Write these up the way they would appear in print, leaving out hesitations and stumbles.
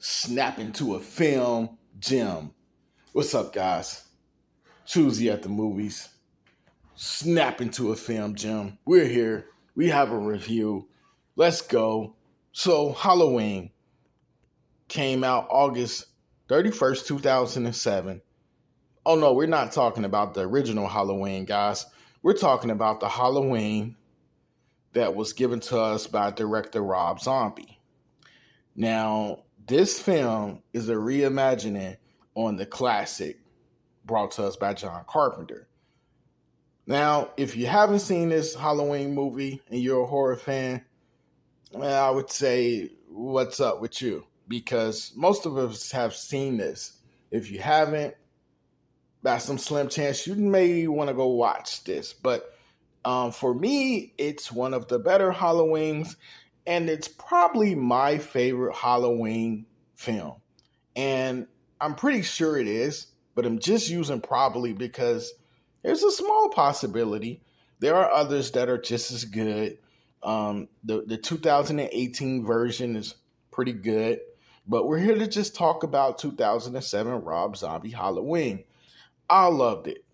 snap into a film gem. What's up, guys? Choosy at the movies. Snap into a film gem. We're here. We have a review. Let's go. So, Halloween came out August 31st, 2007. Oh, no, we're not talking about the original Halloween, guys. We're talking about the Halloween that was given to us by director Rob Zombie. Now, this film is a reimagining on the classic brought to us by John Carpenter. Now, if you haven't seen this Halloween movie and you're a horror fan, well, I would say, what's up with you? Because most of us have seen this. If you haven't, by some slim chance, you may want to go watch this. But for me, it's one of the better Halloweens, and it's probably my favorite Halloween film. And I'm pretty sure it is, but I'm just using probably because there's a small possibility. There are others that are just as good. The 2018 version is pretty good, but we're here to just talk about 2007 Rob Zombie Halloween. I loved it.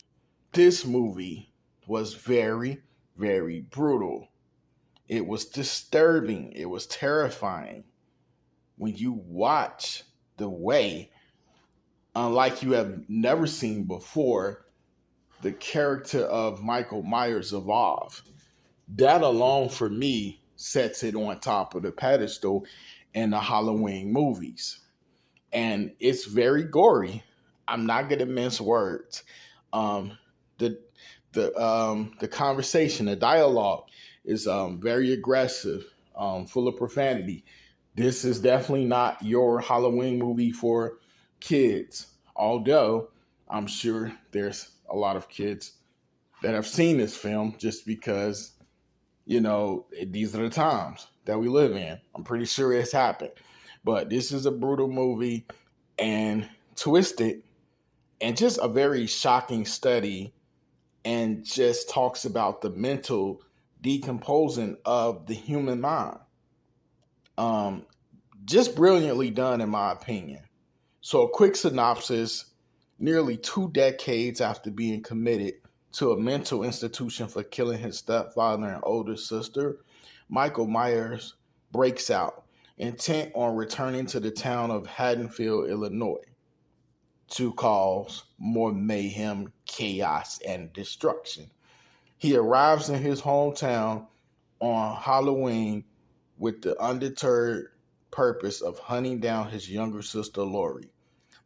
This movie was very, very brutal. It was disturbing. It was terrifying. When you watch the way, unlike you have never seen before, the character of Michael Myers evolve. That alone for me sets it on top of the pedestal in the Halloween movies. And it's very gory. I'm not gonna mince words. The the conversation, the dialogue is very aggressive, full of profanity. This is definitely not your Halloween movie for kids, although I'm sure there's a lot of kids that have seen this film just because, these are the times that we live in. I'm pretty sure it's happened. But this is a brutal movie and twisted and just a very shocking study and just talks about the mental decomposing of the human mind. Um, just brilliantly done, in my opinion. So, a quick synopsis: nearly 2 decades after being committed to a mental institution for killing his stepfather and older sister, Michael Myers breaks out, intent on returning to the town of Haddonfield, Illinois, to cause more mayhem, chaos, and destruction. He arrives in his hometown on Halloween with the undeterred purpose of hunting down his younger sister, Lori.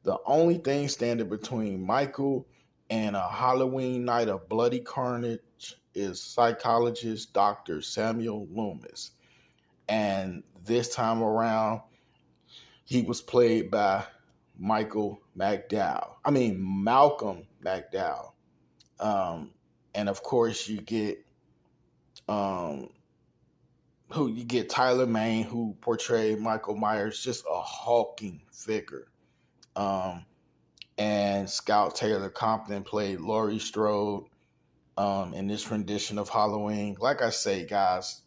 The only thing standing between Michael and a Halloween night of bloody carnage is psychologist Dr. Samuel Loomis. And this time around, he was played by Malcolm McDowell. And of course, you get Tyler Mane, who portrayed Michael Myers, just a hulking figure. And Scout Taylor Compton played Laurie Strode in this rendition of Halloween. Like I say, guys,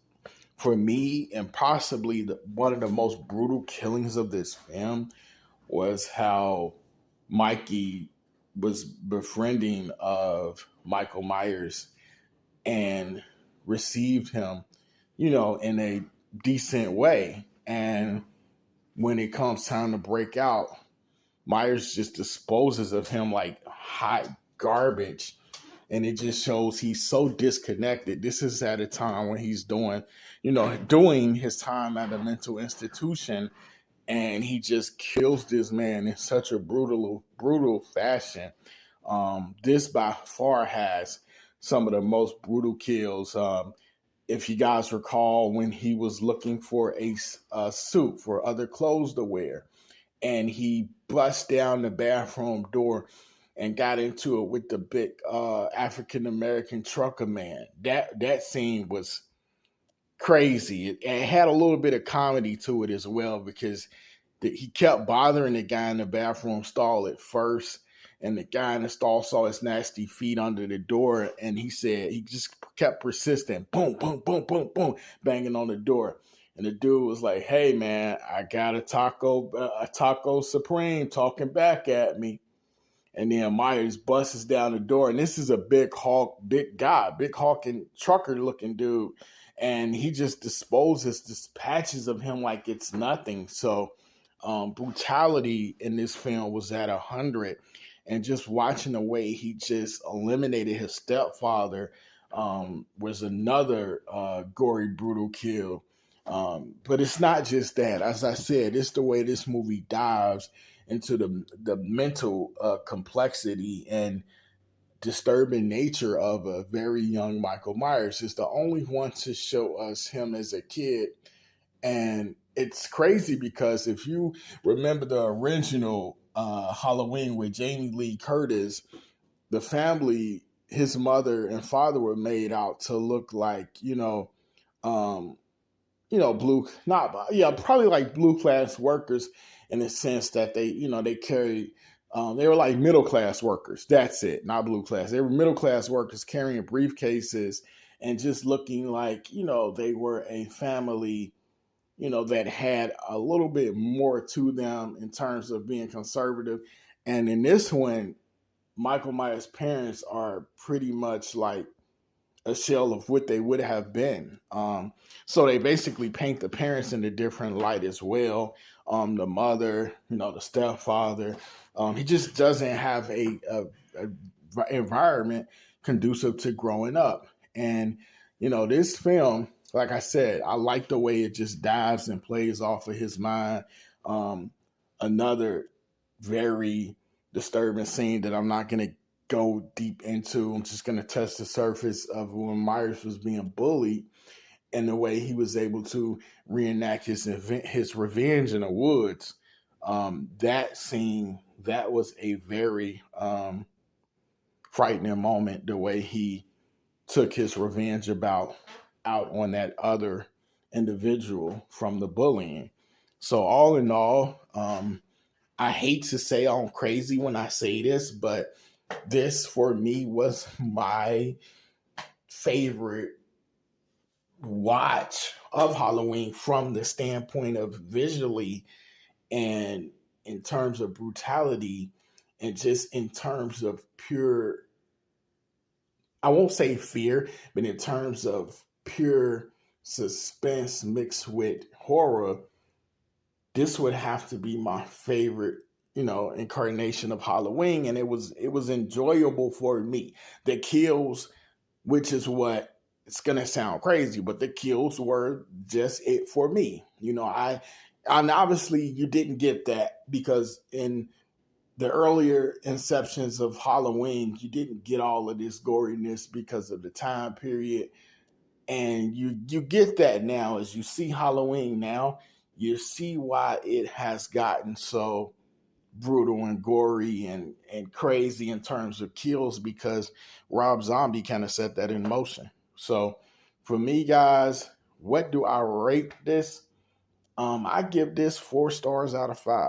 for me, and possibly one of the most brutal killings of this film was how Mikey was befriending of Michael Myers and received him, in a decent way. And when it comes time to break out, Myers just disposes of him like hot garbage. And it just shows he's so disconnected. This is at a time when he's doing his time at a mental institution. And he just kills this man in such a brutal fashion. This by far has some of the most brutal kills. If you guys recall, when he was looking for a suit for other clothes to wear, and he bust down the bathroom door and got into it with the big African American trucker man. That scene was crazy. It had a little bit of comedy to it as well, because he kept bothering the guy in the bathroom stall at first, and the guy in the stall saw his nasty feet under the door, and he said he just kept persisting, boom, boom, boom, boom, boom, banging on the door. And the dude was like, "Hey man, I got a taco supreme talking back at me." And then Myers busts down the door, and this is a big guy, big hawking trucker looking dude, and he just dispatches of him like it's nothing. So, brutality in this film was at 100, and just watching the way he just eliminated his stepfather was another gory, brutal kill. But it's not just that. As I said, it's the way this movie dives into the mental complexity and disturbing nature of a very young Michael Myers. It's the only one to show us him as a kid. And it's crazy because if you remember the original Halloween with Jamie Lee Curtis, the family, his mother and father, were made out to look like, um, blue, not, yeah, probably like blue class workers in the sense that they carried, they were like middle class workers. That's it, not blue class. They were middle class workers carrying briefcases and just looking like, they were a family, that had a little bit more to them in terms of being conservative. And in this one, Michael Myers' parents are pretty much like a shell of what they would have been. So they basically paint the parents in a different light as well. The mother, the stepfather, he just doesn't have a environment conducive to growing up. And this film, like I said, I like the way it just dives and plays off of his mind. Another very disturbing scene that I'm not going to go deep into. I'm just going to touch the surface of when Myers was being bullied and the way he was able to reenact his revenge in the woods. That scene, that was a very frightening moment, the way he took his revenge out on that other individual from the bullying. So all in all, I hate to say I'm crazy when I say this, but this for me was my favorite watch of Halloween from the standpoint of visually and in terms of brutality and just in terms of pure, I won't say fear, but in terms of pure suspense mixed with horror. This would have to be my favorite, incarnation of Halloween. And it was enjoyable for me. The kills, which is what, it's gonna sound crazy, but the kills were just it for me. And obviously you didn't get that because in the earlier inceptions of Halloween, you didn't get all of this goriness because of the time period. And you get that now as you see Halloween now. You see why it has gotten so brutal and gory and crazy in terms of kills, because Rob Zombie kind of set that in motion. So for me, guys, what do I rate this? I give this 4 stars out of 5.